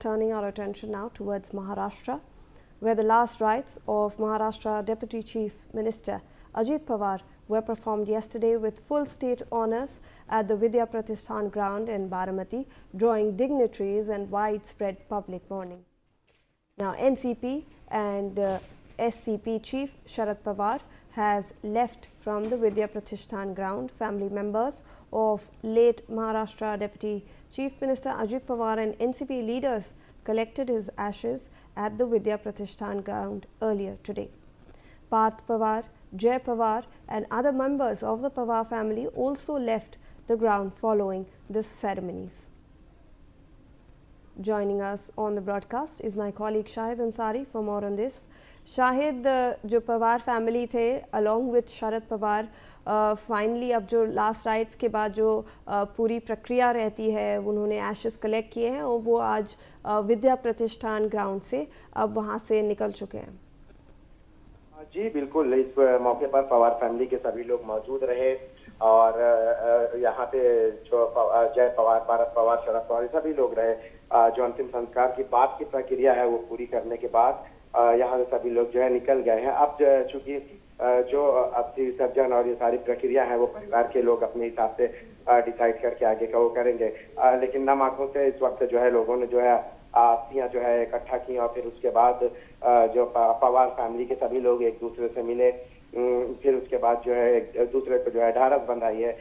Turning our attention now towards Maharashtra, where the last rites of Maharashtra Deputy Chief Minister Ajit Pawar were performed yesterday with full state honours at the Vidya Pratishthan ground in Baramati, drawing dignitaries and widespread public mourning. Now, NCP and SCP Chief Sharad Pawar has left from the Vidya Pratishthan ground. Family members of late Maharashtra Deputy Chief Minister Ajit Pawar and NCP leaders collected his ashes at the Vidya Pratishthan ground earlier today. Parth Pawar, Jay Pawar and other members of the Pawar family also left the ground following the ceremonies. Joining us on the broadcast is my colleague Shahid Ansari for more on this. Shahid, जो Pawar family थे along with Sharad Pawar finally अब जो last rites के बाद जो पूरी प्रक्रिया रहती है उन्होंने एशेस कलेक्ट किए हैं और वो आज विद्या प्रतिष्ठान ग्राउंड से अब वहाँ से निकल चुके हैं। जी बिल्कुल, इस मौके पर पवार फैमिली के सभी लोग मौजूद रहे और यहाँ पे जो जय पवार, भारत पवार, शरद पवार सभी लोग रहे। जो अंतिम संस्कार की बाद की प्रक्रिया है वो पूरी करने के बाद यहाँ से सभी लोग जो है निकल गए हैं। अब चूंकि जो अस्थि विसर्जन और ये सारी प्रक्रिया है वो परिवार के लोग अपने हिसाब से डिसाइड करके आगे का वो करेंगे, लेकिन नम आंखों से इस वक्त जो है लोगों ने जो है अस्थियां जो है इकट्ठा की और फिर उसके बाद जो पवार फैमिली के सभी लोग एक दूसरे से मिले, फिर उसके बाद जो है एक दूसरे को जो है ढारस बंधाई है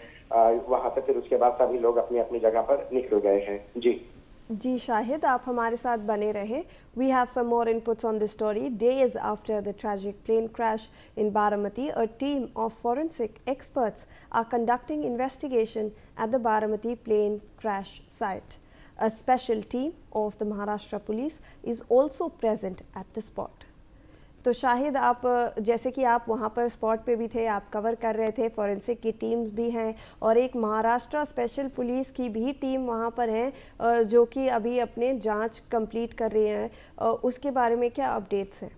वहां से, फिर उसके बाद सभी लोग अपनी अपनी जगह पर निकल गए हैं। जी शाहिद, आप हमारे साथ बने रहे। We have some more inputs on this story. Days after the tragic plane crash in Baramati, a team of forensic experts are conducting investigation at the Baramati plane crash site. A special team of the Maharashtra Police is also present at the spot. तो शाहिद, आप जैसे कि आप वहाँ पर spot पे भी थे, आप कवर कर रहे थे, फॉरेंसिक की टीम्स भी हैं और एक महाराष्ट्र स्पेशल पुलिस की भी टीम वहाँ पर है जो कि अभी अपने जांच कंप्लीट कर रही हैं, उसके बारे में क्या अपडेट्स हैं?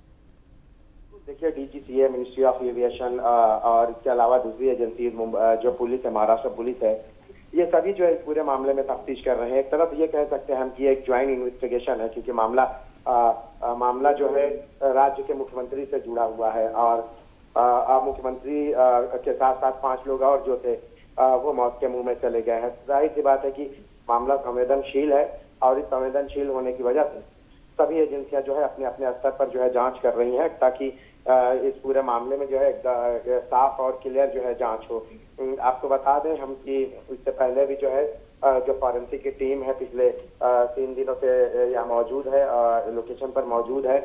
देखिए, डीजीसीए, मिनिस्ट्री ऑफ एविएशन और इसके अलावा दूसरी एजेंसी जो पुलिस है, महाराष्ट्र पुलिस है, ये सभी जो है इस पूरे मामले में तफ्तीश कर रहे हैं। एक तरफ ये कह सकते हैं हम कि एक ज्वाइंट इन्वेस्टिगेशन है क्योंकि मामला जो है राज्य के मुख्यमंत्री से जुड़ा हुआ है और मुख्यमंत्री के साथ साथ 5 लोग और जो थे वो मौत के मुंह में चले गए हैं। जाहिर सी बात है कि मामला संवेदनशील है और इस संवेदनशील होने की वजह से सभी एजेंसियां जो है अपने अपने स्तर पर जो है जांच कर रही हैं ताकि इस पूरे मामले में जो है साफ और क्लियर जो है जांच हो। आपको बता दें हम कि इससे पहले भी जो है जो फॉरेंसिक की टीम है पिछले 3 दिनों से यहाँ मौजूद है, लोकेशन पर मौजूद है।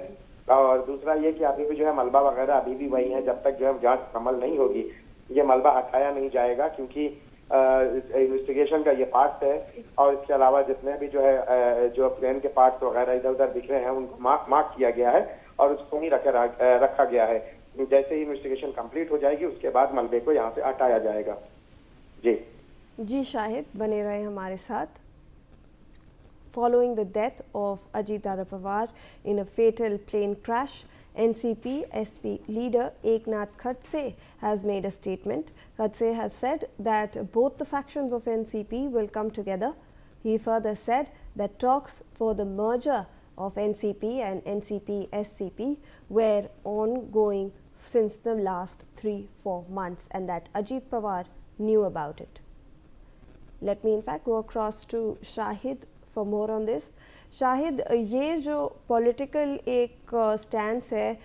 और दूसरा ये कि अभी भी जो है मलबा वगैरह अभी भी वही है, जब तक जो है जांच मुकम्मल नहीं होगी ये मलबा हटाया नहीं जाएगा क्योंकि इन्वेस्टिगेशन का ये पार्ट है। और इसके अलावा जितने भी जो है जो प्लेन के पार्ट्स वगैरह इधर उधर बिखरे हैं उनको मार्क किया गया है और उसको ही रखा गया है। जैसे ही इन्वेस्टिगेशन कंप्लीट हो जाएगी उसके बाद मलबे को यहाँ से हटाया जाएगा। जी शाहिद, बने रहे हमारे साथ। Following the death of Ajit Dada Pawar in a fatal plane crash, NCP SP leader Eknath Khadse has made a statement. Khadse has said that both the factions of NCP will come together. He further said that talks for the merger of NCP and NCP SCP were ongoing since the last 3-4 months and that Ajit Pawar knew about it. Let me in fact go across to Shahid for more on this. Shahid, ये जो political एक stance है,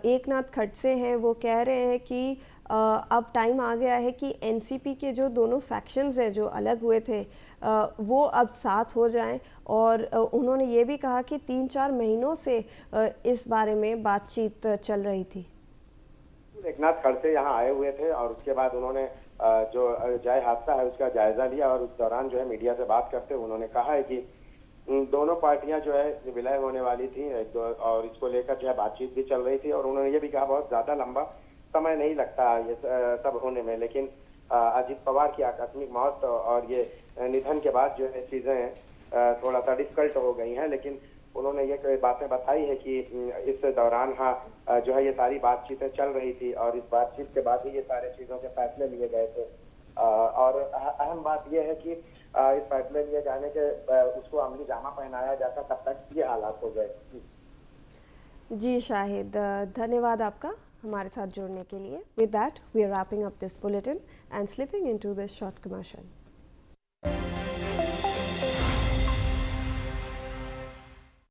एकनाथ खड़से हैं वो कह रहे हैं कि अब टाइम आ गया है कि एनसीपी के जो दोनों फैक्शंस हैं जो अलग हुए थे वो अब साथ हो जाएं और उन्होंने ये भी कहा कि 3-4 महीनों से इस बारे में बातचीत चल रही थी। एकनाथ खड़से यहाँ आए हुए थे और उसके बाद उन्होंने जो जय हादसा है उसका जायजा लिया और उस दौरान जो है मीडिया से बात करते हुए उन्होंने कहा है कि दोनों पार्टियां जो है विलय होने वाली थी और इसको लेकर जो है बातचीत भी चल रही थी और उन्होंने ये भी कहा बहुत ज्यादा लंबा समय नहीं लगता ये सब होने में, लेकिन अजीत पवार की आकस्मिक मौत और ये निधन के बाद जो है चीजें थोड़ा सा डिफिकल्ट हो गई हैं। लेकिन उन्होंने ये बातें बताई है कि इस दौरान जो है ये सारी बातचीतें चल रही थी और इस बातचीत के बाद ही ये सारे चीजों के फैसले लिए गए थे। और अहम बात यह है कि इस फैसले लिए जाने के उसको अमली जामा पहनाया जाता, तब तक ये हालात हो गए। जी शाहिद, धन्यवाद आपका हमारे साथ जुड़ने के लिए। With that we are wrapping up this bulletin and slipping into this short commercial.